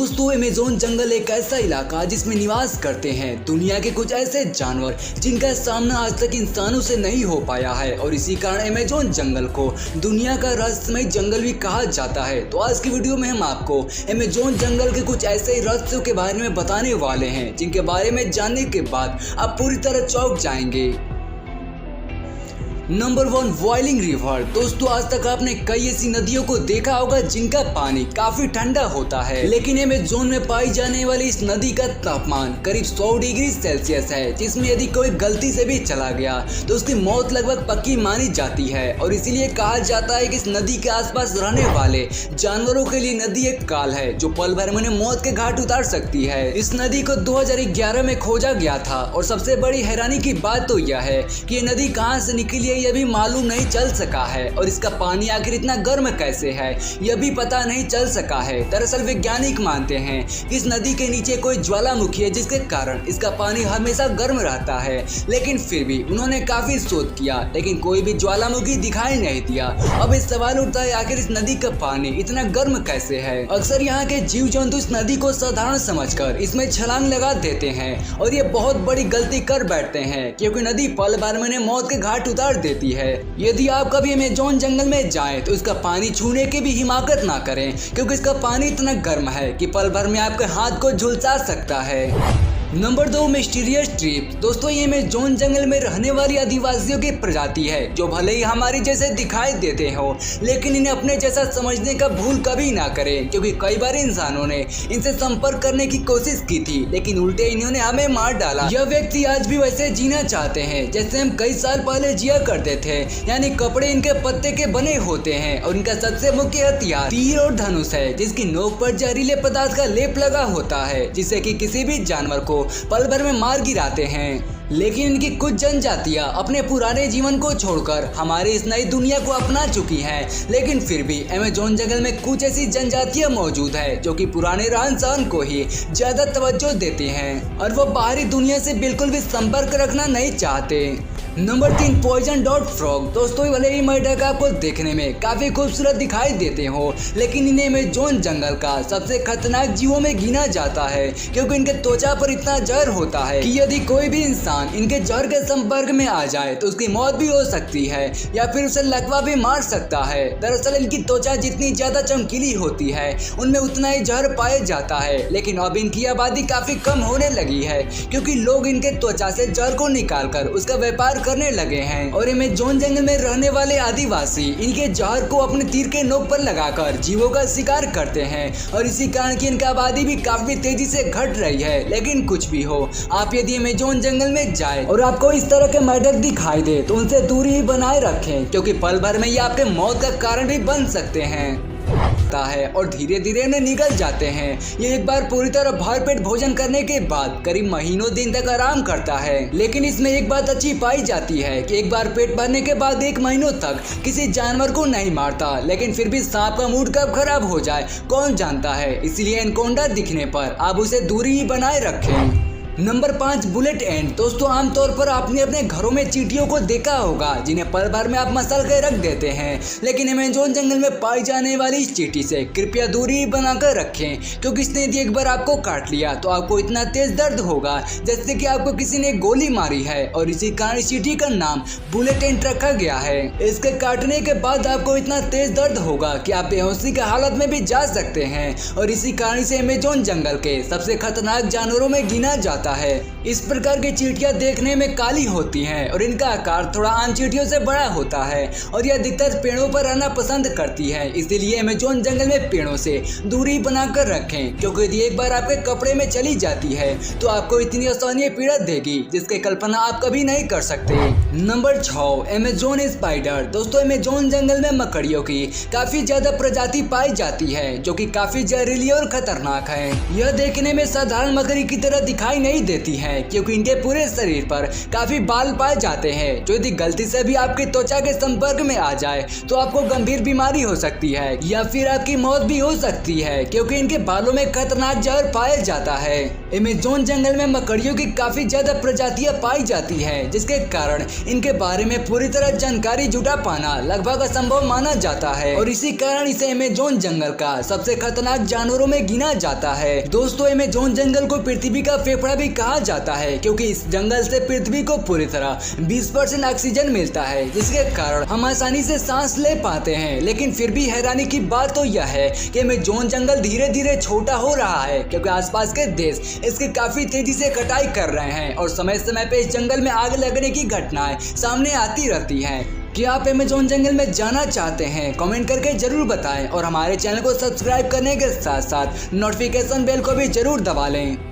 दोस्तों अमेज़न जंगल एक ऐसा इलाका जिसमें निवास करते हैं दुनिया के कुछ ऐसे जानवर जिनका सामना आज तक इंसानों से नहीं हो पाया है और इसी कारण अमेज़न जंगल को दुनिया का रहस्यमय जंगल भी कहा जाता है। तो आज की वीडियो में हम आपको अमेज़न जंगल के कुछ ऐसे रहस्यों के बारे में बताने वाले हैं जिनके बारे में जानने के बाद आप पूरी तरह चौंक जाएंगे। Number 1 boiling river. दोस्तों आज तक आपने कई ऐसी नदियों को देखा होगा जिनका पानी काफी ठंडा होता है, लेकिन अमेज़न में पाई जाने वाली इस नदी का तापमान करीब 100 डिग्री सेल्सियस है, जिसमें यदि कोई गलती से भी चला गया तो उसकी मौत लगभग पक्की मानी जाती है। और इसीलिए कहा जाता है कि इस नदी के आसपास रहने वाले जानवरों के लिए नदी एक काल है जो पल भर में मौत के घाट उतार सकती है। इस नदी को 2011 में खोजा गया था और सबसे बड़ी हैरानी की बात तो यह है कि ये नदी कहाँ से निकली है यह भी मालूम नहीं चल सका है और इसका पानी आखिर इतना गर्म कैसे है यह भी पता नहीं चल सका है। दरअसल वैज्ञानिक मानते हैं कि इस नदी के नीचे कोई ज्वालामुखी है जिसके कारण इसका पानी हमेशा गर्म रहता है, लेकिन फिर भी उन्होंने काफी शोध किया लेकिन कोई भी ज्वालामुखी दिखाई नहीं दिया। अब इस सवाल उठता है आखिर इस नदी का पानी इतना गर्म कैसे है। अक्सर यहाँ के जीव जंतु इस नदी को साधारण समझकर इसमें छलांग लगा देते हैं और ये बहुत बड़ी गलती कर बैठते हैं क्योंकि नदी पल भर में मौत के घाट उतार देती है। यदि आप कभी अमेज़न जंगल में जाएं तो इसका पानी छूने की भी हिम्मत ना करें क्योंकि इसका पानी इतना गर्म है कि पल भर में आपके हाथ को झुलसा सकता है। Number 2 mysterious trip. दोस्तों ये अमेज़न जंगल में रहने वाली आदिवासियों की प्रजाति है जो भले ही हमारी जैसे दिखाई देते हो लेकिन इन्हें अपने जैसा समझने का भूल कभी ना करें, क्योंकि कई बार इंसानों ने इनसे संपर्क करने की कोशिश की थी लेकिन उल्टे इन्होंने हमें मार डाला। यह व्यक्ति आज भी वैसे जीना चाहते हैं जैसे हम कई साल पहले जिया करते थे, यानी कपड़े इनके पत्ते के बने होते हैं और इनका सबसे मुख्य हथियार तीर और धनुष है जिसकी नोक पर जहरीले पदार्थ का लेप लगा होता है जिससे कि किसी भी जानवर को पल भर में मार गिराते हैं। लेकिन इनकी कुछ जनजातियां अपने पुराने जीवन को छोड़कर हमारी इस नई दुनिया को अपना चुकी हैं, लेकिन फिर भी अमेज़न जंगल में कुछ ऐसी जनजातियां मौजूद है जो कि पुराने रहन सहन को ही ज्यादा तवज्जो देती हैं और वो बाहरी दुनिया से बिल्कुल भी संपर्क रखना नहीं चाहते। नंबर 3 पॉइजन डॉट फ्रॉग। दोस्तों भले ही मेंढक आपको देखने में काफी खूबसूरत दिखाई देते हो लेकिन इन्हें अमेज़न जंगल का सबसे खतरनाक जीवों में गिना जाता है क्योंकि इनके त्वचा पर इतना जहर होता है कि यदि कोई भी इंसान इनके जहर के संपर्क में आ जाए तो उसकी मौत भी हो सकती है या फिर उसे लकवा भी मार सकता है। दरअसल इनकी त्वचा जितनी ज्यादा चमकीली होती है उनमें उतना ही जहर पाया जाता है, लेकिन अब इनकी आबादी काफी कम होने लगी है क्योंकि लोग इनके त्वचा से जहर को निकालकर उसका व्यापार करने लगे हैं। और अमेज़न जंगल में रहने वाले आदिवासी इनके जहर को अपने तीर के नोक पर लगाकर जीवों का शिकार करते हैं और इसी कारण की इनकी आबादी भी काफी तेजी से घट रही है। लेकिन कुछ भी हो, आप यदि अमेज़न जंगल में जाए और आपको इस तरह के मेंढक दिखाई दे तो उनसे दूरी ही बनाए रखें क्योंकि पल भर में ये आपके मौत का कारण भी बन सकते हैं है और धीरे धीरे उन्हें निगल जाते हैं। ये एक बार पूरी तरह भरपेट भोजन करने के बाद करीब महीनों दिन तक आराम करता है, लेकिन इसमें एक बात अच्छी पाई जाती है कि एक बार पेट भरने के बाद 1 महीनों तक किसी जानवर को नहीं मारता, लेकिन फिर भी सांप का मूड कब खराब हो जाए कौन जानता है। इसलिए एनकोंडा दिखने पर आप उसे दूरी ही बनाए रखें। नंबर 5 बुलेट एंट। दोस्तों आमतौर पर आपने अपने घरों में चींटियों को देखा होगा जिन्हें पल भर में आप मसल के रख देते हैं, लेकिन अमेज़न जंगल में पाई जाने वाली इस चींटी से कृपया दूरी बनाकर रखें क्योंकि इसने यदि एक बार आपको काट लिया तो आपको इतना तेज दर्द होगा जैसे कि आपको किसी ने गोली मारी है और इसी कारण इस चींटी का नाम बुलेट एंट रखा गया है। इसके काटने के बाद आपको इतना तेज दर्द होगा कि आप बेहोशी की हालत में भी जा सकते हैं और इसी कारण इसे अमेज़न जंगल के सबसे खतरनाक जानवरों में गिना जाता है। इस प्रकार की चींटियां देखने में काली होती हैं और इनका आकार थोड़ा आम चींटियों से बड़ा होता है और यह अधिकतर पेड़ों पर रहना पसंद करती है। इसीलिए अमेज़न जंगल में पेड़ों से दूरी बनाकर रखें क्योंकि यदि एक बार आपके कपड़े में चली जाती है तो आपको इतनी असहनीय पीड़ा देगी जिसकी कल्पना आप कभी नहीं कर सकते। Number 6 Amazon spider. दोस्तों अमेज़न जंगल में मकड़ियों की काफी ज्यादा प्रजाति पाई जाती है जो कि काफी जहरीली और खतरनाक है। यह देखने में साधारण मकड़ी की तरह दिखाई नहीं देती है क्योंकि इनके पूरे शरीर पर काफी बाल पाए जाते हैं जो यदि गलती से भी आपकी त्वचा के संपर्क में आ जाए तो आपको गंभीर बीमारी हो सकती है या फिर आपकी मौत भी हो सकती है क्योंकि इनके बालों में खतरनाक जहर पाया जाता है। अमेज़न जंगल में मकड़ियों की काफी ज्यादा प्रजातियां पाई जाती है जिसके कारण इनके बारे में पूरी तरह जानकारी जुटा पाना लगभग असंभव माना जाता है और इसी कारण इसे अमेज़न जंगल का सबसे खतरनाक जानवरों में गिना जाता है। दोस्तों, अमेज़न जंगल को पृथ्वी का फेफड़ा भी कहा जाता है क्योंकि इस जंगल से पृथ्वी को पूरी तरह 20% ऑक्सीजन मिलता है, जिसके कारण हम आसानी से सांस ले पाते हैं। लेकिन फिर भी हैरानी की बात तो यह है कि अमेज़न जंगल धीरे धीरे छोटा हो रहा है क्योंकि आसपास के देश इसकी काफी तेजी से कटाई कर रहे हैं और समय समय पे इस जंगल में आग लगने की घटनाएं सामने आती रहती हैं। क्या आप अमेज़न जंगल में जाना चाहते हैं? कमेंट करके जरूर बताएं और हमारे चैनल को सब्सक्राइब करने के साथ साथ नोटिफिकेशन बेल को भी जरूर दबा लें।